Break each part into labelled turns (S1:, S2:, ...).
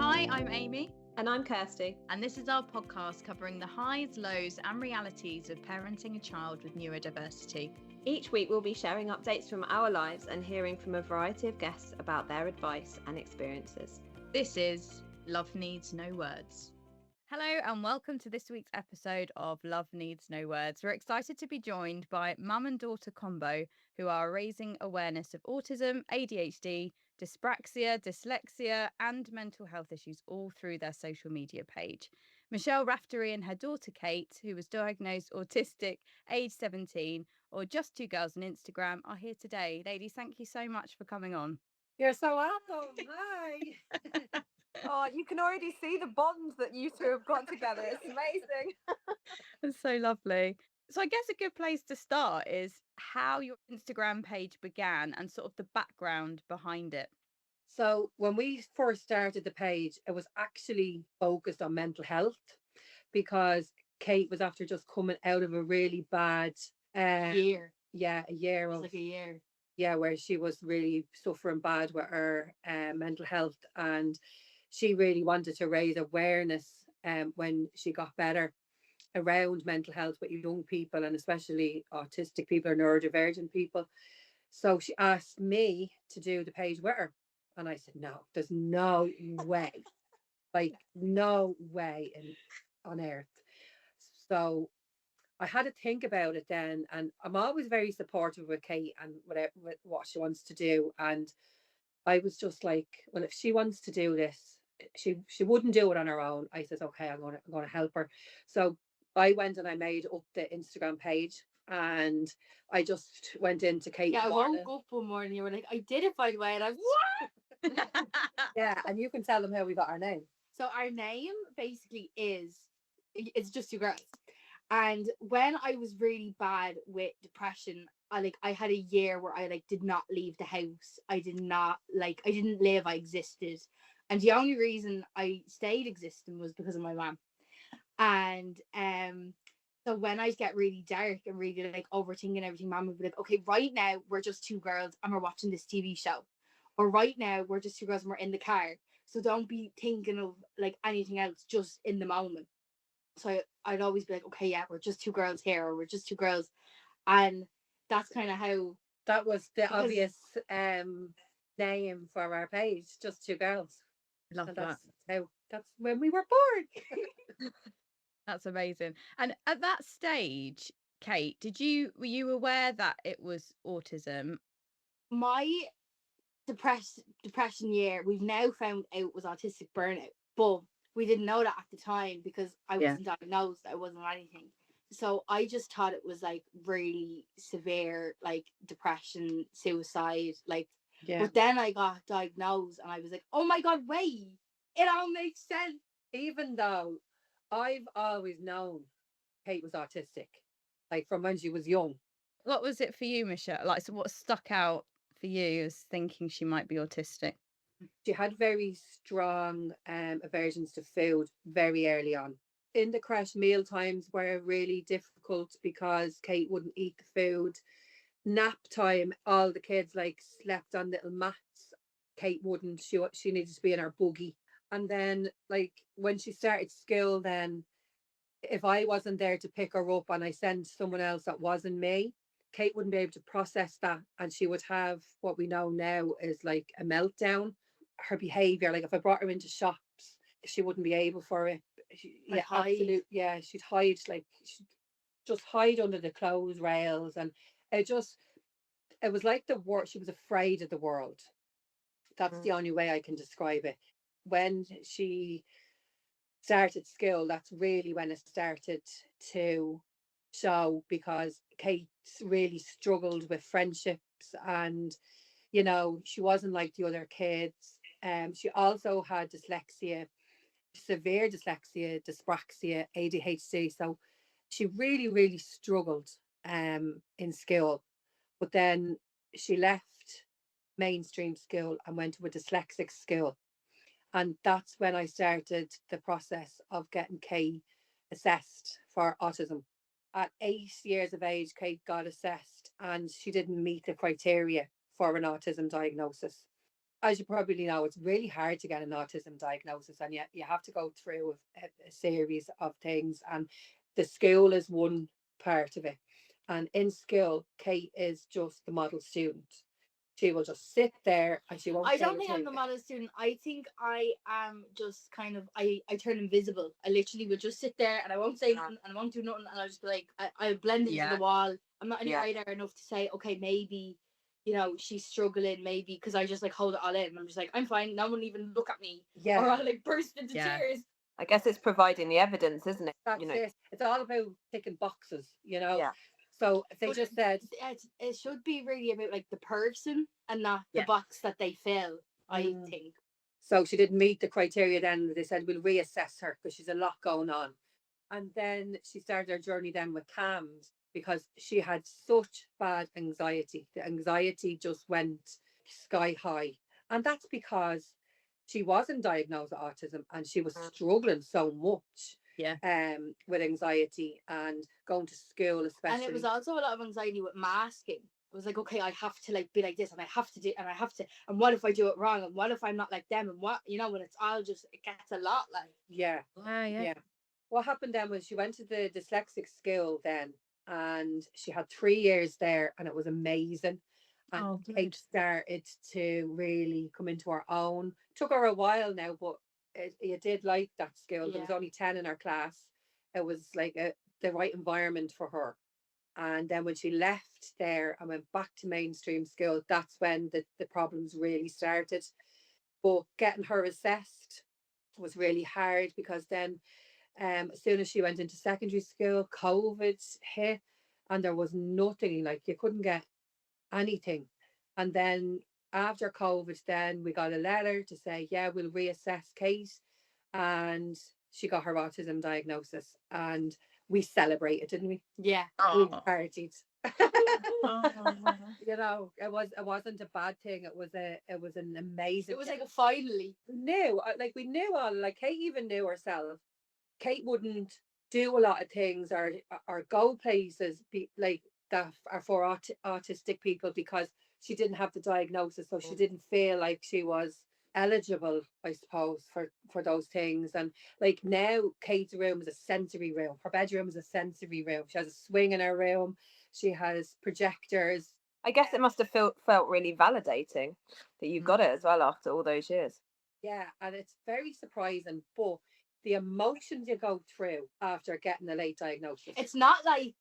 S1: Hi, I'm Amy.
S2: And I'm Kirsty.
S1: And this is our podcast covering the highs, lows, and realities of parenting a child with neurodiversity.
S2: Each week we'll be sharing updates from our lives and hearing from a variety of guests about their advice and experiences.
S1: This is Love Needs No Words. Hello and welcome to this week's episode of Love Needs No Words. We're excited to be joined by mum and daughter combo who are raising awareness of autism, ADHD, dyspraxia, dyslexia and mental health issues all through their social media page. Michelle Raftery and her daughter Kate, who was diagnosed autistic age 17, or Juzt2girls on Instagram, are here today. Ladies, thank you so much for coming on.
S3: You're so welcome. Hi. Oh, you can already see the bond that you two have got together. It's amazing.
S1: It's so lovely. So I guess a good place to start is how your Instagram page began and sort of the background behind it.
S3: So when we first started the page, it was actually focused on mental health because Kate was after just coming out of a really bad
S4: year.
S3: Yeah, a year of
S4: like a year.
S3: Yeah, where she was really suffering bad with her mental health, and she really wanted to raise awareness when she got better around mental health with young people, and especially autistic people or neurodivergent people. So she asked me to do the page with her, and I said, no, there's no way, like no way on earth. So I had to think about it then, and I'm always very supportive with Kate and whatever with what she wants to do. And I was just like, well, if she wants to do this, she wouldn't do it on her own. I said, okay, I'm gonna help her. So I went and I made up the Instagram page, and I just went into Kate.
S4: Yeah, I woke up one morning. You were like, I did it, by the way, and I what?
S3: Yeah, and you can tell them how we got our name.
S4: So our name basically it's just two girls. And when I was really bad with depression, I had a year where I did not leave the house. I didn't live, I existed. And the only reason I stayed existing was because of my mom. And so when I get really dark and really overthinking everything, mom would be like, okay, right now we're just two girls and we're watching this TV show. Or right now we're just two girls and we're in the car. So don't be thinking of anything else, just in the moment. So I'd always be like, okay, yeah, we're just two girls here, or we're just two girls. And that's kind of how...
S3: That was the obvious name for our page, Just Two Girls.
S1: Love that.
S3: That's when we were born.
S1: That's amazing. And at that stage, Kate, were you aware that it was autism?
S4: My depression year, we've now found out, was autistic burnout, but we didn't know that at the time because I wasn't diagnosed. I wasn't anything. So I just thought it was really severe, depression, suicide, But then I got diagnosed and I was like, oh my God, wait, it all makes sense.
S3: Even though I've always known Kate was autistic, from when she was young.
S1: What was it for you, Michelle? So what stuck out for you as thinking she might be autistic?
S3: She had very strong aversions to food very early on. In the crash, meal times were really difficult because Kate wouldn't eat the food. Nap time, all the kids slept on little mats. Kate wouldn't. She needed to be in her buggy. And then when she started school, then if I wasn't there to pick her up and I sent someone else that wasn't me, Kate wouldn't be able to process that, and she would have what we know now is a meltdown. Her behavior, if I brought her into shops, she wouldn't be able for it. Absolutely. Yeah, she'd hide, she'd just hide under the clothes rails, and it was like the world. She was afraid of the world. That's the only way I can describe it. When she started school, that's really when it started to show, because Kate really struggled with friendships, and she wasn't like the other kids. She also had dyslexia, severe dyslexia, dyspraxia, ADHD. So she really, really struggled in school. But then she left mainstream school and went to a dyslexic school. And that's when I started the process of getting Kate assessed for autism. At 8 years of age, Kate got assessed and she didn't meet the criteria for an autism diagnosis. as you probably know, it's really hard to get an autism diagnosis, and yet you have to go through a series of things. And the school is one part of it. And in school, Kate is just the model student. She will just sit there and she won't
S4: I
S3: say
S4: don't
S3: a
S4: think I'm
S3: thing.
S4: the model student. I think I am just kind of I turn invisible. I literally will just sit there and I won't say nothing and I won't do nothing and I'll just be like I blend into the wall. I'm not any radar enough to say, okay, maybe, you know, she's struggling, maybe, because I just like hold it all in. I'm just like, I'm fine, no one even look at me.
S3: Yeah.
S4: Or I'll like burst into tears.
S2: I guess it's providing the evidence, isn't it?
S3: That's it. It's all about ticking boxes, you know.
S2: Yeah.
S3: So they just said
S4: it should be really about like the person and not the box that they fill, I think.
S3: So she didn't meet the criteria then. They said, we'll reassess her because she's a lot going on. And then she started her journey then with CAMS because she had such bad anxiety. The anxiety just went sky high. And that's because she wasn't diagnosed with autism and she was struggling so much with anxiety and going to school especially.
S4: And it was also a lot of anxiety with masking. It was like, okay, I have to like be like this and I have to do and I have to, and what if I do it wrong, and what if I'm not like them, and what, you know, when it's all just, it gets a lot like.
S3: Yeah. What happened then was she went to the dyslexic school then, and she had 3 years there and it was amazing. And Kate started to really come into her own. Took her a while now, but you did like that school. There was only 10 in her class. It was like the right environment for her. And then when she left there and went back to mainstream school, that's when the problems really started. But getting her assessed was really hard because then as soon as she went into secondary school, COVID hit and there was nothing, like you couldn't get anything. And then after COVID, then we got a letter to say, yeah, we'll reassess Kate. And she got her autism diagnosis and we celebrated, didn't we?
S4: Yeah.
S3: We partied. You know, it wasn't a bad thing. It was an amazing.
S4: It was like a finally.
S3: We knew all. Like Kate even knew herself. Kate wouldn't do a lot of things or go places like that are for autistic people because she didn't have the diagnosis, so she didn't feel like she was eligible, I suppose, for those things. And like now, Kate's room is a sensory room. Her bedroom is a sensory room. She has a swing in her room. She has projectors.
S2: I guess it must have felt really validating that you got it as well after all those years.
S3: Yeah, and it's very surprising, but the emotions you go through after getting a late diagnosis.
S4: It's not like,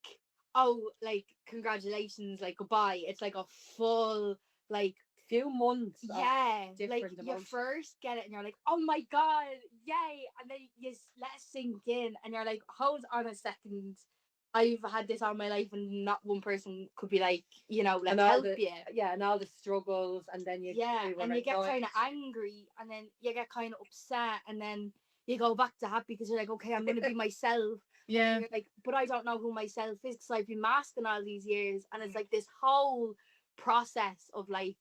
S4: oh, like congratulations, like goodbye. It's like a full like
S3: few months.
S4: Like you first get it and you're like, oh my god, yay, and then you let it sink in and you're like, hold on a second, I've had this all my life and not one person could be like, you know, let's help you.
S3: Yeah, and all the struggles, and then you
S4: and you get kind of angry, and then you get kind of upset, and then you go back to happy because you're like, okay, I'm going to be myself.
S1: Yeah.
S4: And you're like, but I don't know who myself is because I've been masking all these years. And it's like this whole process of like,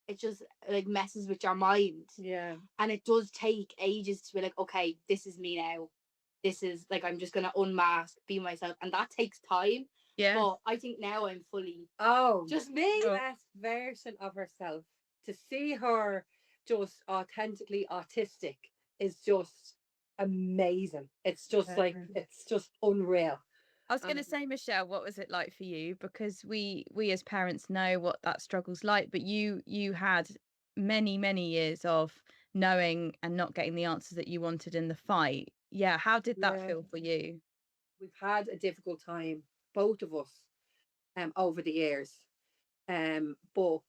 S4: it just like messes with your mind.
S3: Yeah.
S4: And it does take ages to be like, okay, this is me now. This is like, I'm just going to unmask, be myself. And that takes time.
S1: Yeah.
S4: But I think now I'm fully.
S3: Just me. Best version of herself. To see her just authentically autistic is just amazing. It's just like, it's just unreal.
S1: I was going to say, Michelle, what was it like for you? Because we as parents know what that struggle's like, but you had many years of knowing and not getting the answers that you wanted in the fight. Yeah, how did that feel for you?
S3: We've had a difficult time, both of us, over the years, but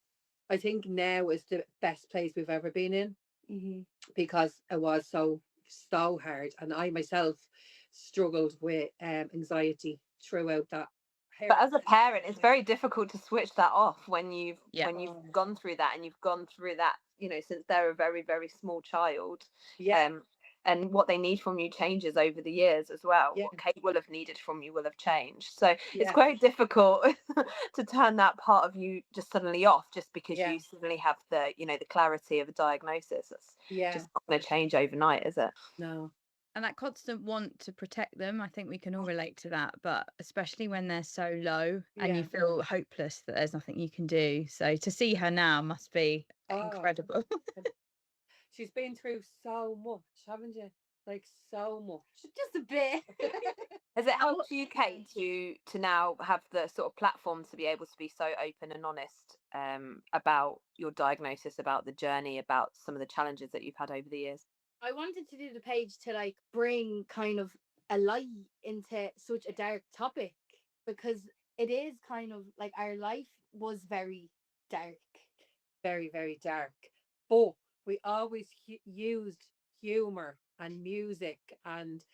S3: I think now is the best place we've ever been in, because it was so hard, and I myself struggled with anxiety throughout that.
S2: But as a parent, it's very difficult to switch that off when you've gone through that, and you've gone through that, you know, since they're a very, very small child. And what they need from you changes over the years as well. What Kate will have needed from you will have changed. So it's quite difficult to turn that part of you just suddenly off, just because you suddenly have the, you know, the clarity of a diagnosis. It's just not going to change overnight, is it?
S3: No.
S1: And that constant want to protect them, I think we can all relate to that, but especially when they're so low and you feel hopeless that there's nothing you can do. So to see her now must be incredible.
S3: She's been through so much, haven't you? Like so much.
S4: Just a bit.
S2: Has it helped you, Kate, to now have the sort of platform to be able to be so open and honest about your diagnosis, about the journey, about some of the challenges that you've had over the years?
S4: I wanted to do the page to like bring kind of a light into such a dark topic, because it is kind of like our life was very dark.
S3: Very, very dark. But we always used humor and music, and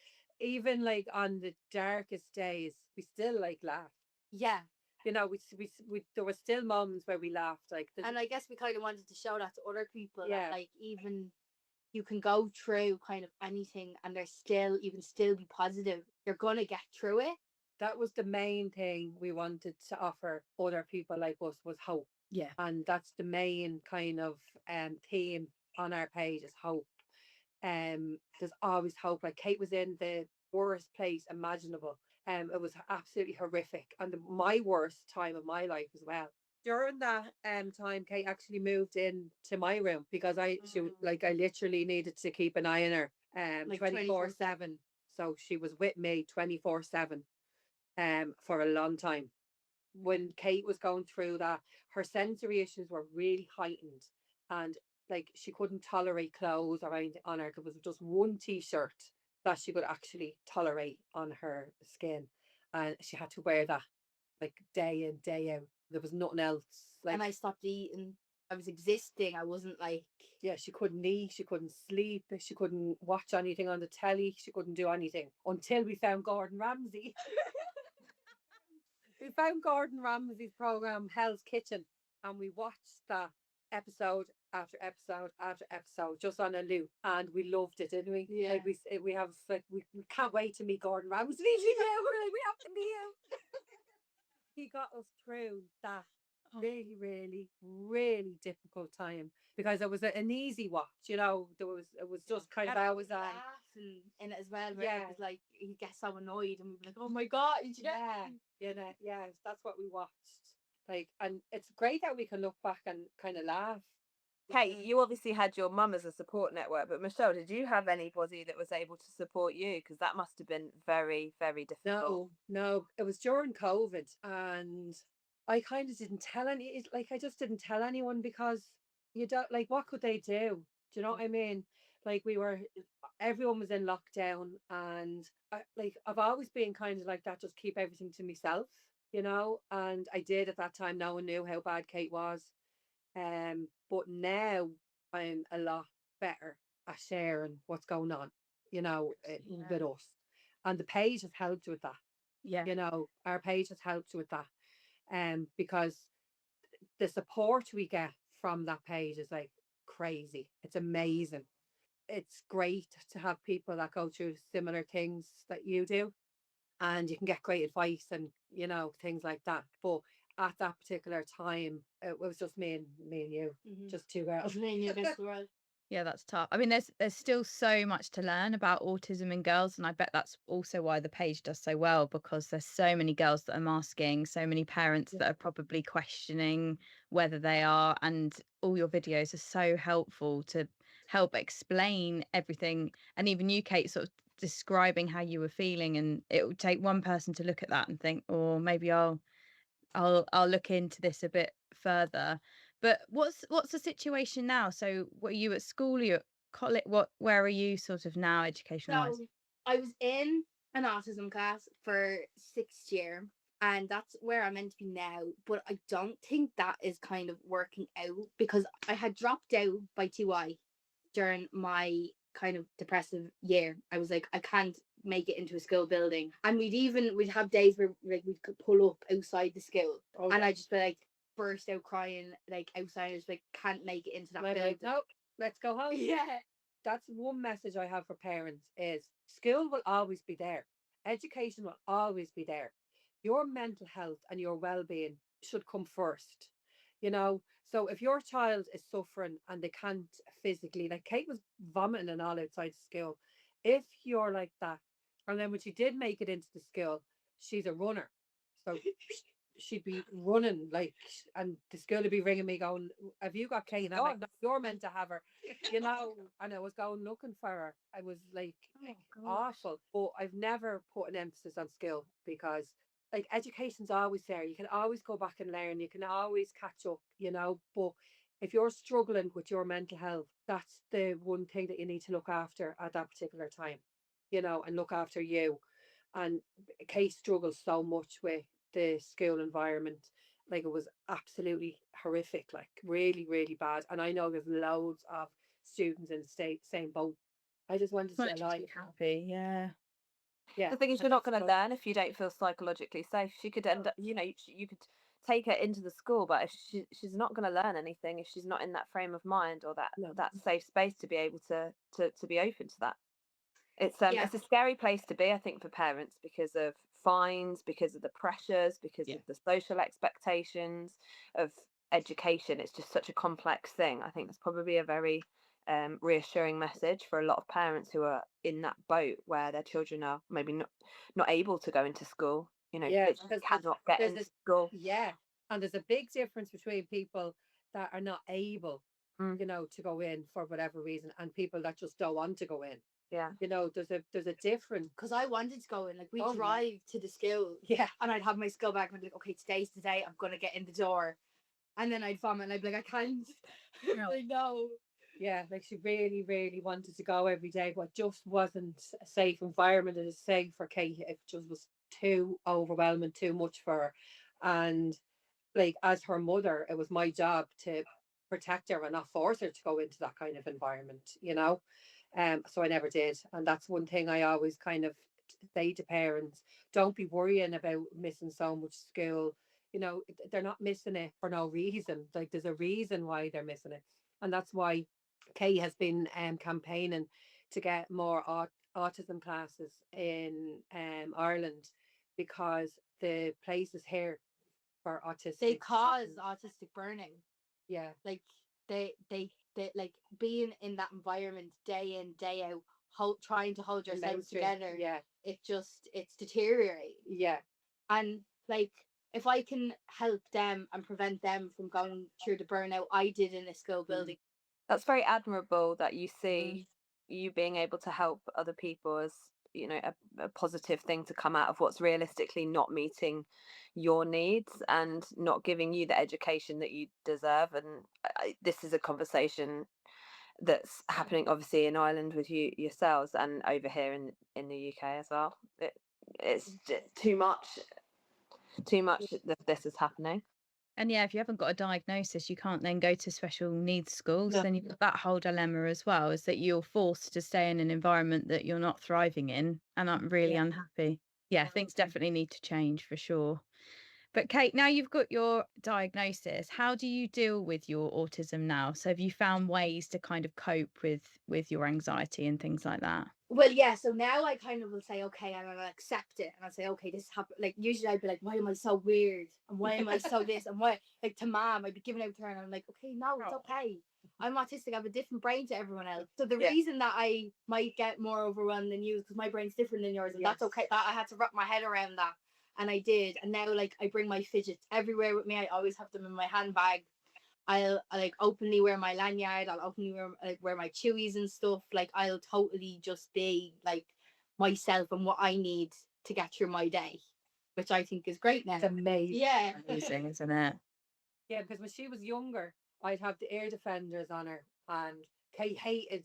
S3: even like on the darkest days, we still like laugh.
S4: Yeah.
S3: You know, we there were still moments where we laughed. Like,
S4: and I guess we kind of wanted to show that to other people,
S3: Yeah.
S4: that like even you can go through kind of anything and you can still be positive. You're gonna get through it.
S3: that was the main thing we wanted to offer other people like us, was hope.
S1: Yeah.
S3: And that's the main kind of theme on our page, is hope. There's always hope. Like, Kate was in the worst place imaginable. It was absolutely horrific, and my worst time of my life as well. During that time, Kate actually moved in to my room, because I literally needed to keep an eye on her
S4: Like
S3: 24/7. So she was with me 24/7 for a long time. When Kate was going through that, her sensory issues were really heightened, and like, she couldn't tolerate clothes or anything on her. There was just one t-shirt that she could actually tolerate on her skin, and she had to wear that like day in, day out. There was nothing else. Like,
S4: And I stopped eating. I was existing. I wasn't like,
S3: yeah, she couldn't eat, she couldn't sleep, she couldn't watch anything on the telly, she couldn't do anything until we found Gordon Ramsay. We found Gordon Ramsay's program Hell's Kitchen, and we watched that episode after episode after episode, just on a loop, and we loved it, didn't we?
S4: Yeah.
S3: Like, we have like, we can't wait to meet Gordon Ramsay. We're like, we have to meet him. He got us through that really, really, really difficult time, because it was an easy watch. You know, it was just kind of always on.
S4: laughing in it as well. Where
S3: Yeah.
S4: it was like he'd get so annoyed and we'd be like, oh my god,
S3: Yeah, that's what we watched. Like, and it's great that we can look back and kind of laugh.
S2: Kate, you obviously had your mum as a support network, but Michelle, did you have anybody that was able to support you? Because that must have been very, very difficult.
S3: No, it was during COVID, and I kind of didn't tell I just didn't tell anyone, because you don't, like, what could they do? Do you know what I mean? Like, everyone was in lockdown, and I've always been kind of like that, just keep everything to myself, you know, and I did at that time. No one knew how bad Kate was. But now I'm a lot better at sharing what's going on, you know, with us. And the page has helped with that.
S1: Yeah.
S3: You know, our page has helped with that. Because the support we get from that page is like crazy. It's amazing. It's great to have people that go through similar things that you do, and you can get great advice and, you know, things like that. But at that particular time, it was just me and you, just two girls.
S4: Me and you against the world.
S1: Yeah, that's tough. I mean, there's still so much to learn about autism in girls, and I bet that's also why the page does so well, because there's so many girls that are asking, so many parents that are probably questioning whether they are, and all your videos are so helpful to help explain everything. And even you, Kate, sort of describing how you were feeling, and it would take one person to look at that and think, oh, maybe I'll look into this a bit further. But what's the situation now? So, were you at school? Are you at college? Where are you sort of now, education wise?
S4: So I was in an autism class for 6th year, and that's where I'm meant to be now. But I don't think that is kind of working out, because I had dropped out by 2i during my kind of depressive year. I was like, I can't make it into a school building, and we'd have days where like we could pull up outside the school, and I just be like burst out crying like outside. I was like, can't make it into that building.
S3: Like, nope, let's go home.
S4: Yeah.
S3: That's one message I have for parents: is school will always be there. Education will always be there. Your mental health and your well-being should come first. You know, so if your child is suffering and they can't physically, like Kate was vomiting and all outside school, if you're like that, and then when she did make it into the school, she's a runner. So she'd be running like, and the school would be ringing me going, have you got Kate? And I'm like, no, you're meant to have her, you know. And I was going looking for her. I was like, awful. But I've never put an emphasis on skill, because like education's always there. You can always go back and learn. You can always catch up, you know. But if you're struggling with your mental health, that's the one thing that you need to look after at that particular time, you know, and look after you. And Kate struggles so much with the school environment. Like, it was absolutely horrific, like really, really bad. And I know there's loads of students in the same boat. I just wanted to
S1: Wanted to be happy, yeah.
S3: Yeah.
S2: The thing is, you're not going to learn if you don't feel psychologically safe. She could end up, you know, you could take her into the school, but if she's not going to learn anything if she's not in that frame of mind or that safe space to be able to be open to that. It's a scary place to be, I think, for parents, because of fines, because of the pressures, because of the social expectations of education. It's just such a complex thing. I think it's probably a very reassuring message for a lot of parents who are in that boat where their children are maybe not able to go into school. You know, they cannot get into school.
S3: Yeah, and there's a big difference between people that are not able, you know, to go in for whatever reason, and people that just don't want to go in.
S2: Yeah,
S3: you know, there's a difference.
S4: Because I wanted to go in, like, we drive to the school, and I'd have my school bag and I'd be like, okay, today's the day I'm gonna get in the door, and then I'd vomit and I'd be like, I can't. Like, no.
S3: Yeah, like she really, really wanted to go every day, but just wasn't a safe environment. It is safe for Kate. It just was too overwhelming, too much for her. And like, as her mother, it was my job to protect her and not force her to go into that kind of environment, you know. So I never did. And that's one thing I always kind of say to parents: don't be worrying about missing so much school. You know, they're not missing it for no reason. Like, there's a reason why they're missing it. And that's why Kay has been campaigning to get more autism classes in Ireland, because the places here for autistic,
S4: they cause autistic burning.
S3: Yeah,
S4: like they like being in that environment day in day out, trying to hold yourselves together.
S3: Yeah,
S4: it's deteriorating.
S3: Yeah,
S4: and like, if I can help them and prevent them from going through the burnout I did in a school building.
S2: That's very admirable that you see you being able to help other people as, you know, a positive thing to come out of what's realistically not meeting your needs and not giving you the education that you deserve. And this is a conversation that's happening obviously in Ireland with yourselves and over here in the UK as well. It's too much that this is happening.
S1: And yeah, if you haven't got a diagnosis, you can't then go to special needs schools. Then you've got that whole dilemma as well, is that you're forced to stay in an environment that you're not thriving in and I'm really unhappy. Yeah, things definitely need to change for sure. But Kate, now you've got your diagnosis, how do you deal with your autism now? So have you found ways to kind of cope with your anxiety and things like that?
S4: Well, yeah, so now I kind of will say, okay, and I'll accept it, and I'll say, okay, this happened. Like, usually I'd be like, why am I so weird, and why am I so this, and why, like, to mom I'd be giving out to her, and I'm like, okay, no, it's okay, I'm autistic, I have a different brain to everyone else. So the reason that I might get more overwhelmed than you is because my brain's different than yours, and that's okay. That I had to wrap my head around that, and I did. And now, like, I bring my fidgets everywhere with me. I always have them in my handbag. I like openly wear my lanyard. I'll openly wear my chewies and stuff. Like, I'll totally just be like myself and what I need to get through my day, which I think is great now.
S3: It's amazing.
S4: Yeah,
S1: amazing, isn't it?
S3: Yeah, because when she was younger, I'd have the ear defenders on her, and Kate hated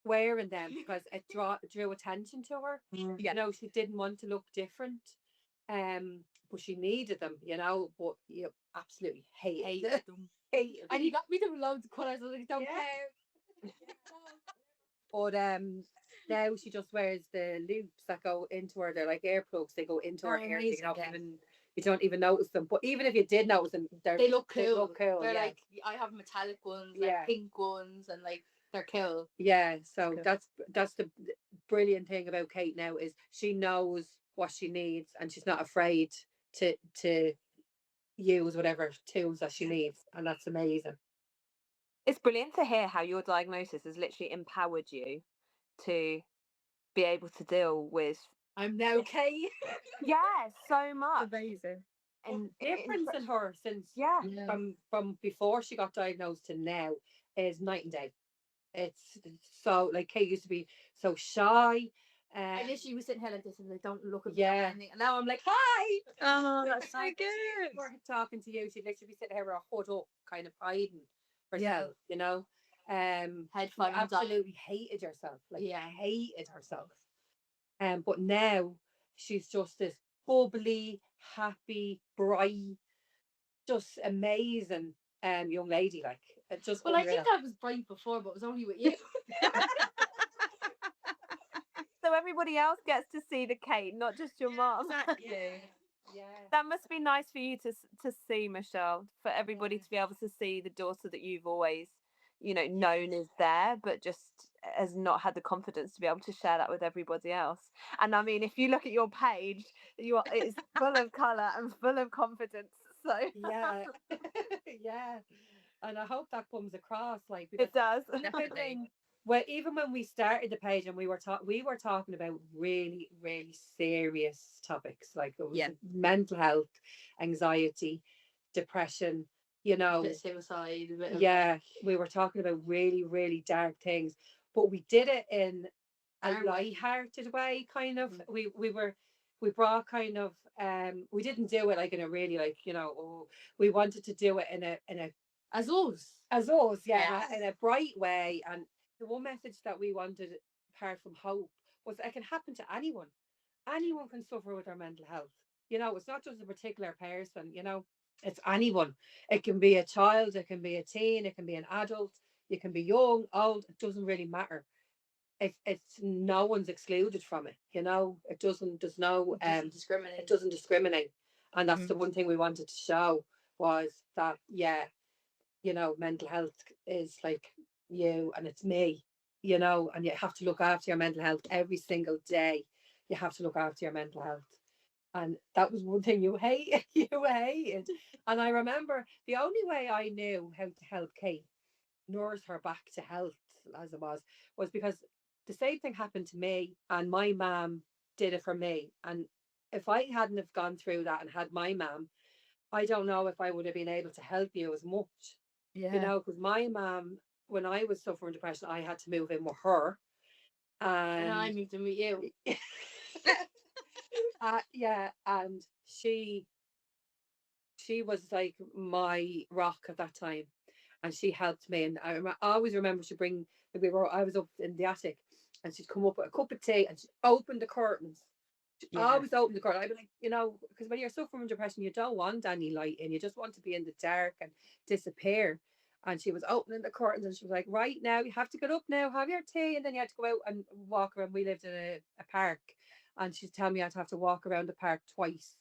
S3: wearing them because it drew attention to her. You know, she didn't want to look different. But she needed them, you know. But you absolutely hated them.
S4: And he got me them loads of colours. I was like, don't care.
S3: But now she just wears the loops that go into her. They're like earplugs. They go into her ears. You don't even notice them. But even if you did notice them,
S4: they look cool.
S3: They look cool.
S4: They're like, I have metallic ones, like pink ones, and like they're cool.
S3: Yeah, so cool. That's the brilliant thing about Kate now, is she knows what she needs and she's not afraid to use whatever tools that she needs, and that's amazing.
S2: It's brilliant to hear how your diagnosis has literally empowered you to be able to deal with.
S4: I'm now Kate.
S2: Yeah, so much.
S1: Amazing.
S2: and
S3: difference in her since from before she got diagnosed to now is night and day. It's so like Kate used to be so shy.
S4: Initially, we sitting here like this and like, don't look at
S3: me.
S4: And
S3: now I'm like, hi.
S1: Oh, that's so
S3: Like,
S1: good.
S3: we're talking to you. She'd literally be sitting here with her hood up, kind of hiding herself, you know.
S4: Headphones
S3: absolutely hated herself. Like hated herself. But now she's just this bubbly, happy, bright, just amazing young lady. Like just
S4: I think I was bright before, but it was only with you.
S2: So everybody else gets to see the Kate, not just your mom.
S1: Exactly.
S3: Yeah.
S2: That must be nice for you to see, Michelle, for everybody to be able to see the daughter that you've always, known is there, but just has not had the confidence to be able to share that with everybody else. And I mean, if you look at your page, it's full of colour and full of confidence. So
S3: yeah. Yeah. And I hope that comes across, like,
S2: it does.
S1: Definitely.
S3: Well, even when we started the page and we were talking about really, really serious topics, like it was mental health, anxiety, depression,
S4: a bit suicide, a bit
S3: of, we were talking about really, really dark things, but we did it in a light-hearted way, kind of. We brought kind of we didn't do it like in a really like we wanted to do it in a
S4: as us,
S3: in a bright way. And the one message that we wanted, apart from hope, was it can happen to anyone. Anyone can suffer with their mental health. It's not just a particular person, it's anyone. It can be a child, it can be a teen, it can be an adult, you can be young, old, it doesn't really matter. It's no one's excluded from it, it doesn't
S4: discriminate.
S3: It doesn't discriminate. And that's the one thing we wanted to show, was that mental health is like you and it's me, and you have to look after your mental health every single day. You have to look after your mental health. And that was one thing you hated. And I remember the only way I knew how to help Kate nurse her back to health, as it was because the same thing happened to me, and my mom did it for me. And if I hadn't have gone through that and had my mom, I don't know if I would have been able to help you as much. Because my mom, when I was suffering depression, I had to move in with her, and
S4: I moved in with you.
S3: And she was like my rock at that time, and she helped me. And I always remember I was up in the attic, and she'd come up with a cup of tea and she'd open the curtains. I always open the curtain. I'd be like, because when you're suffering from depression, you don't want any light in. You just want to be in the dark and disappear. And she was opening the curtains, and she was like, right now, you have to get up now, have your tea. And then you had to go out and walk around. We lived in a park. And she'd tell me I'd have to walk around the park twice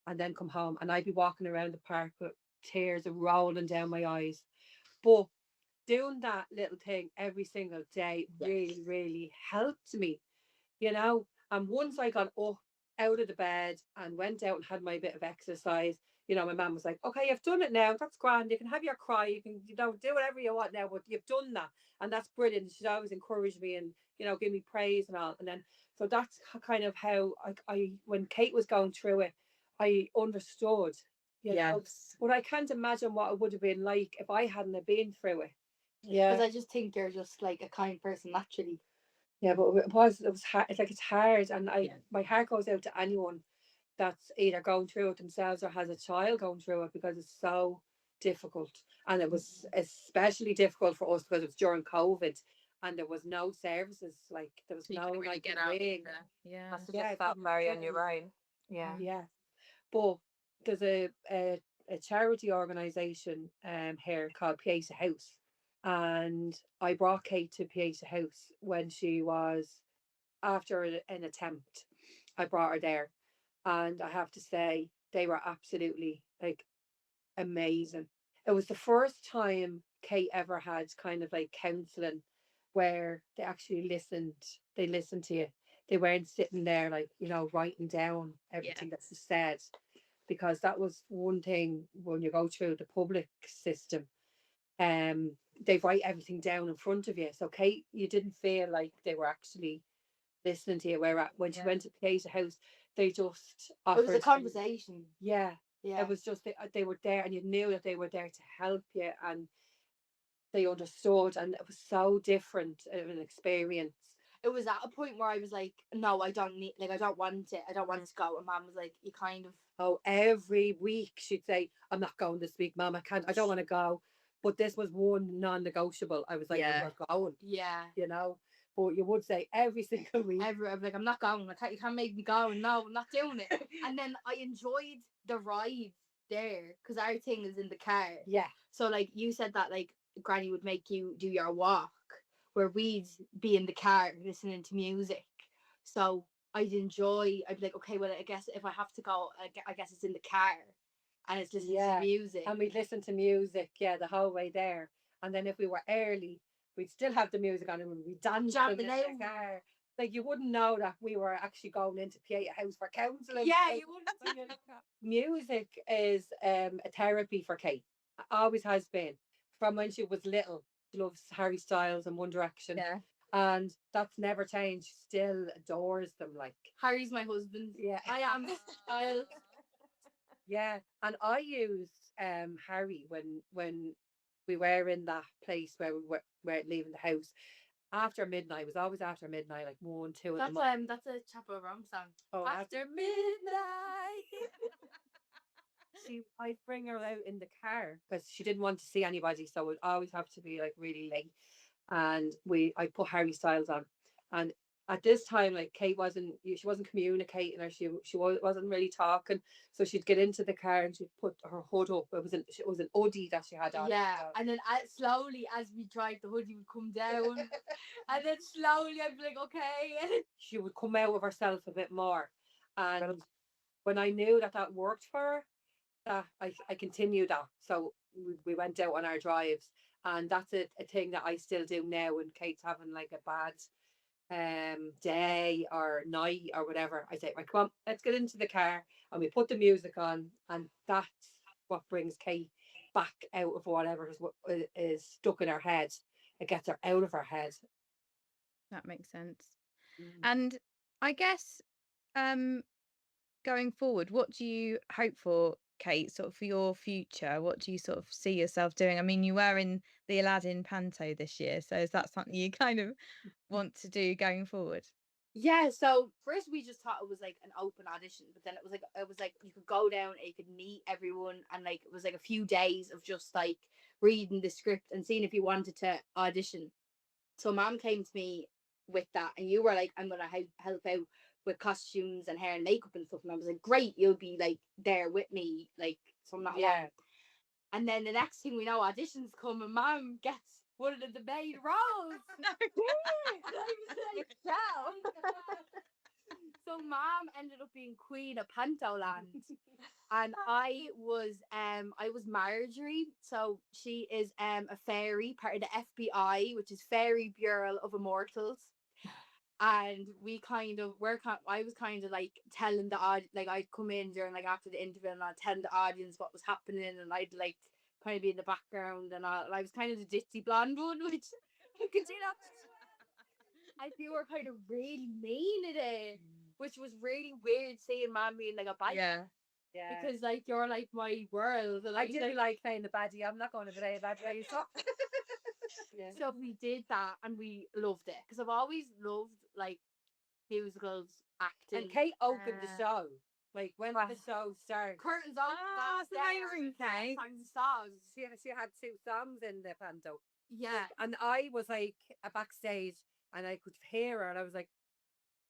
S3: and then come home. And I'd be walking around the park with tears rolling down my eyes. But doing that little thing every single day really, really helped me, And once I got up out of the bed and went out and had my bit of exercise, my mum was like, okay, you've done it now. That's grand. You can have your cry. You can, do whatever you want now, but you've done that. And that's brilliant. She'd always encourage me and, give me praise and all. And then, so that's kind of how I when Kate was going through it, I understood, but I can't imagine what it would have been like if I hadn't have been through it.
S4: Because I just think you're just like a kind person naturally.
S3: Yeah, but it was hard. It's hard, and my heart goes out to anyone that's either going through it themselves or has a child going through it, because it's so difficult. And it was especially difficult for us because it was during COVID, and there was no services. Like there was no
S1: really
S3: like
S1: get out
S3: ring.
S2: Must have just felt very on your own.
S3: Yeah. But there's a charity organisation here called Pieta House. And I brought Kate to Pieta House when she was after an attempt. I brought her there, and I have to say they were absolutely like amazing. It was the first time Kate ever had kind of like counselling where they actually listened. They listened to you. They weren't sitting there like writing down everything that was said, because that was one thing when you go through the public system. They write everything down in front of you. So Kate, you didn't feel like they were actually listening to you. Where when she went to Pieta House, they just offered.
S4: It was a conversation.
S3: Yeah, It was just they were there, and you knew that they were there to help you, and they understood, and it was so different of an experience.
S4: It was at a point where I was like, no, I don't need, like, I don't want it. I don't want to go. And Mum was like, you kind of.
S3: Oh, every week she'd say, I'm not going this week, Mum. I don't want to go. But this was one non-negotiable. I was like, we're going.
S4: Yeah.
S3: You know? But you would say every single week.
S4: I was like, I'm not going. You can't make me go. No, I'm not doing it. And then I enjoyed the ride there because our thing is in the car.
S3: Yeah.
S4: So, like, you said that, like, Granny would make you do your walk, where we'd be in the car listening to music. So I'd be like, okay, well, I guess if I have to go, I guess it's in the car and it's listening to music.
S3: And we'd listen to music, the whole way there. And then if we were early, we'd still have the music on and we'd dance in the car. Like, you wouldn't know that we were actually going into Pieta House for counselling.
S4: Yeah,
S3: like,
S4: you wouldn't.
S3: Music is a therapy for Kate. Always has been. From when she was little. She loves Harry Styles and One Direction.
S1: Yeah.
S3: And that's never changed. She still adores them. Like,
S4: Harry's my husband.
S3: Yeah.
S4: I am Styles.
S3: Yeah. And I used Harry when we were in that place where we were leaving the house. After midnight, it was always after midnight, like 1, 2
S4: That's that's a Chapo Rum song.
S3: Oh, after midnight. I'd bring her out in the car because she didn't want to see anybody, so it would always have to be like really late. And I put Harry Styles on, and at this time, like, Kate she wasn't communicating, or she wasn't really talking. So she'd get into the car and she'd put her hood up. It was an hoodie that she had on.
S4: Yeah, and then slowly as we drive, the hoodie would come down, and then slowly I'd be like, okay.
S3: She would come out of herself a bit more, and when I knew that worked for her, that I continued that. So we went out on our drives, and that's a thing that I still do now when Kate's having like a bad day or night or whatever. I say, right, come on, let's get into the car, and we put the music on, and that's what brings Kate back out of whatever is stuck in her head. It gets her out of her head.
S1: That makes sense. And I guess going forward, what do you hope for, Kate, sort of for your future? What do you sort of see yourself doing? I mean, you were in the Aladdin Panto this year, so is that something you kind of want to do going forward?
S4: Yeah, so first we just thought it was like an open audition, but then it was like you could go down and you could meet everyone, and like it was like a few days of just like reading the script and seeing if you wanted to audition. So Mom came to me with that, and you were like, I'm gonna help out with costumes and hair and makeup and stuff, and I was like, great, you'll be like there with me, like, so I'm not alone. And then the next thing we know, auditions come and Mom gets one of the main roles. So Mom ended up being Queen of Pantoland, and I was Marjorie. So she is a fairy, part of the FBI, which is Fairy Bureau of Immortals. And I was kind of like telling the audience, like I'd come in during like after the interview and I'd tell the audience what was happening, and I'd like kind of be in the background, and I was kind of the ditzy blonde one, which you could see that. I feel we're kind of really mean at it, which was really weird seeing Mom being like a bite.
S3: Yeah.
S4: Because like you're like my world. And
S3: I didn't like playing the baddie. I'm not going to play a baddie.
S4: So we did that and we loved it, because I've always loved like musicals, acting.
S3: And Kate opened the show. Like when the show started.
S4: Curtains on.
S1: That's amazing, Kate.
S4: Songs.
S3: She had 2 songs in the panto.
S4: Yeah.
S3: And I was like a backstage, and I could hear her, and I was like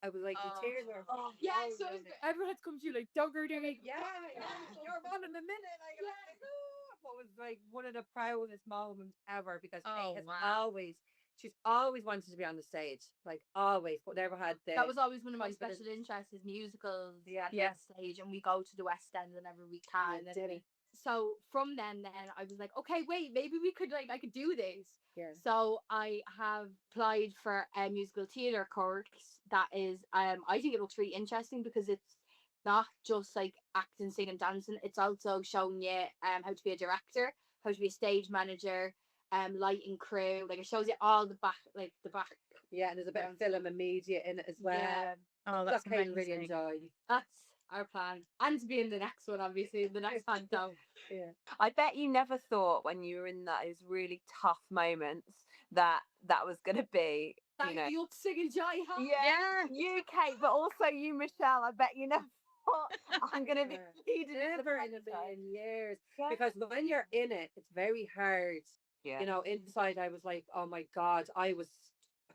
S3: the tears were.
S4: Oh, yeah. So everyone had to come to you like, don't go doing it.
S3: Yeah. You're on in a minute. Like, what was like one of the proudest moments ever, because Kate has she's always wanted to be on the stage, like always, but never had the.
S4: That was always one of my special interests, is musicals. Yeah. Stage, and we go to the West End whenever we can. So from then I was like, okay, wait, maybe we could I could do this.
S3: Yeah.
S4: So I have applied for a musical theatre course that is I think it looks really interesting, because it's not just like acting, singing, dancing. It's also showing you how to be a director, how to be a stage manager, lighting crew. Like it shows you all the back.
S3: Yeah, and there's a bit of film and media in it as well.
S1: Yeah. Oh, that's amazing.
S3: Really enjoy.
S4: That's our plan. And to be in the next one, obviously, the next time. So
S3: Yeah.
S2: I bet you never thought when you were in those really tough moments that was going to be,
S4: that you'll sing and joy, huh?
S2: yeah, you, Kate, but also you, Michelle. I bet you never thought I'm going to be leading
S3: Never in a million years. Because when you're in it, it's very hard.
S2: Yeah.
S3: You know, inside I was like, oh my God, I was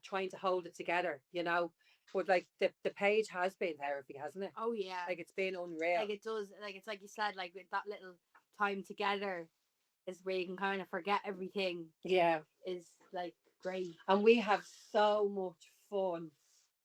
S3: trying to hold it together, you know. But like the page has been therapy, hasn't it?
S4: Oh yeah.
S3: Like it's been unreal.
S4: Like it does. Like it's like you said, like with that little time together is where you can kind of forget everything.
S3: Yeah.
S4: Is like great.
S3: And we have so much fun.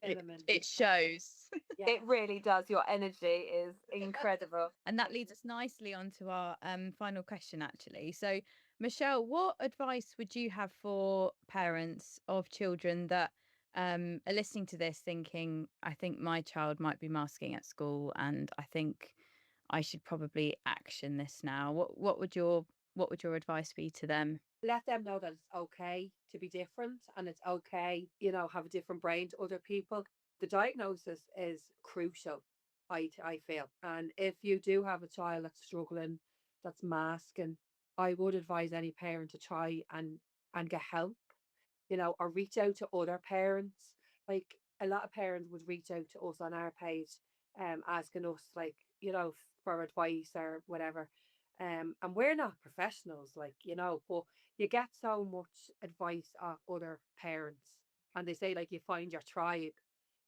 S1: It shows.
S2: Yeah. It really does. Your energy is incredible.
S1: And that leads us nicely onto our final question, actually. So, Michelle, what advice would you have for parents of children that are listening to this thinking, I think my child might be masking at school and I think I should probably action this now? What would your advice be to them?
S3: Let them know that it's okay to be different and it's okay, you know, have a different brain to other people. The diagnosis is crucial, I feel. And if you do have a child that's struggling, that's masking, I would advise any parent to try and get help, you know, or reach out to other parents. Like a lot of parents would reach out to us on our page, asking us like, you know, for advice or whatever. And we're not professionals, like, you know, but you get so much advice off other parents. And they say like you find your tribe,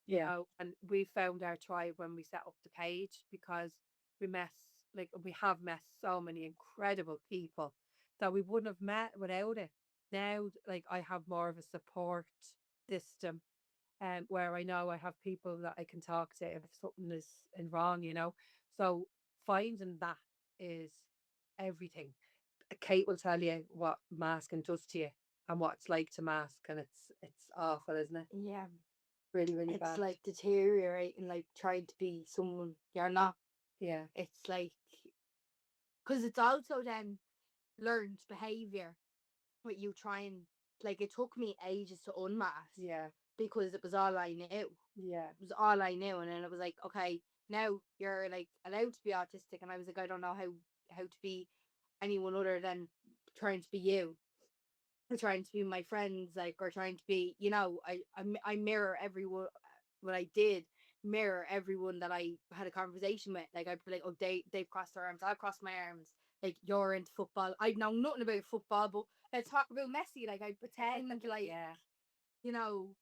S3: you know, and we found our tribe when we set up the page because we have met so many incredible people that we wouldn't have met without it. Now, like I have more of a support system, where I know I have people that I can talk to if something is wrong, you know. So finding that is everything. Kate will tell you what masking does to you and what it's like to mask, and it's awful, isn't it?
S4: Yeah.
S3: Really, really
S4: It's
S3: bad.
S4: like deteriorating, like trying to be someone you're not.
S3: Yeah.
S4: It's like, because it's also then learned behavior. What you try and, like, it took me ages to unmask.
S3: Yeah.
S4: Because it was all I knew.
S3: Yeah.
S4: It was all I knew, and then it was like, okay, now you're like allowed to be autistic, and I was like, I don't know how to be anyone other than trying to be you, or trying to be my friends, like, or trying to be, you know, I mirror everyone. What I did mirror everyone that I had a conversation with. Like, I'd be like, oh, they've crossed their arms, I'll cross my arms. Like, you're into football, I know nothing about football, but let's talk about Messi. Like, I pretend like,
S3: Yeah.
S4: you know,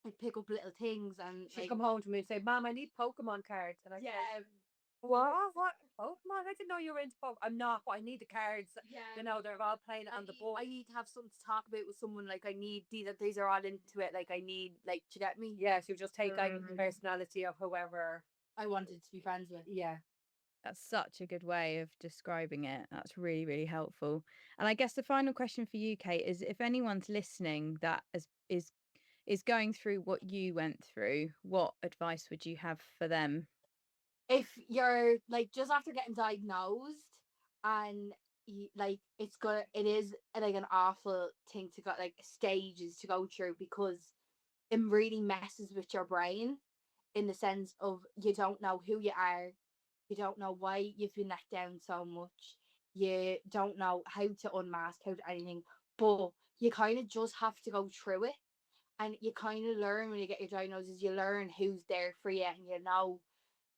S4: I pick up little things, and
S3: She'd
S4: like,
S3: come home to me and say, Mom, I need Pokemon cards. And I
S4: yeah,
S3: said, what? Pokemon? I didn't know you were into Pokemon. I'm not, but I need the cards.
S4: yeah,
S3: You know, they're all playing it on the board.
S4: I need to have something to talk about with someone. Like, I need these are all into it. Like, I need, like, do you get me?
S3: Yeah, so you just take out the personality of whoever
S4: I wanted to be friends with.
S3: Yeah.
S1: That's such a good way of describing it. That's really, really helpful. And I guess the final question for you, Kate, is if anyone's listening that is going through what you went through, what advice would you have for them?
S4: If you're like just after getting diagnosed, and like it is like an awful thing to go, like stages to go through, because it really messes with your brain, in the sense of you don't know who you are, you don't know why you've been let down so much, you don't know how to unmask, how to anything, but you kind of just have to go through it. And you kind of learn when you get your diagnosis, you learn who's there for you, and you know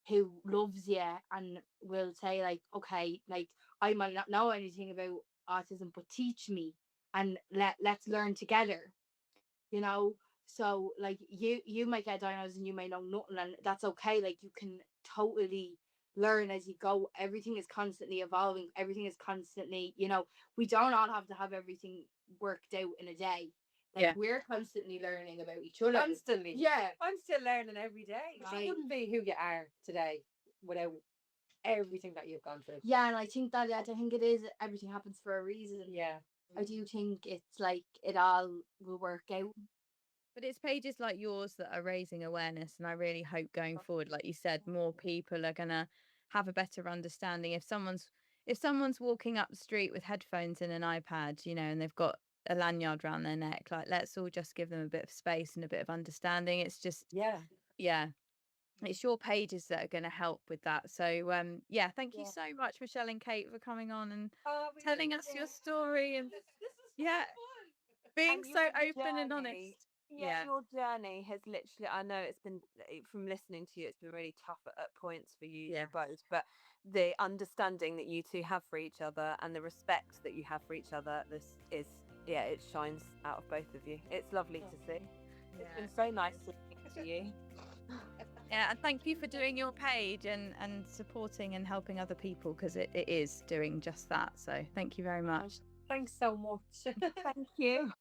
S4: who loves you and will say like, okay, like, I might not know anything about autism, but teach me, and let's learn together, you know. So like, you might get diagnosed and you may know nothing, and that's okay. Like, you can totally learn as you go. Everything is constantly evolving, everything is constantly, you know, we don't all have to have everything worked out in a day. Like, we're constantly learning about each other.
S3: Constantly.
S4: Yeah.
S3: I'm still learning every day.
S4: Right.
S3: You wouldn't be who you are today without everything that you've gone through.
S4: Yeah, and I think it is, everything happens for a reason.
S3: Yeah.
S4: I do think it's like it all will work out.
S1: But it's pages like yours that are raising awareness, and I really hope going forward, like you said, more people are gonna have a better understanding. If someone's walking up the street with headphones and an iPad, you know, and they've got a lanyard around their neck, like, let's all just give them a bit of space and a bit of understanding. It's just
S3: Yeah.
S1: it's your pages that are going to help with that. So yeah, thank you so much, Michelle and Kate, for coming on and telling us your story, and
S3: this is
S1: yeah,
S3: fun.
S1: being
S2: And
S1: so
S2: your
S1: open and
S2: journey,
S1: honest. Yeah.
S2: your journey has literally, I know it's been, from listening to you, it's been really tough at points for you both, but the understanding that you two have for each other and the respect that you have for each other, this is, it shines out of both of you. It's lovely to see. It's been so nice listening to you.
S1: Yeah, and thank you for doing your page and supporting and helping other people, because it is doing just that. So thank you very much.
S3: Thanks so much.
S2: Thank you.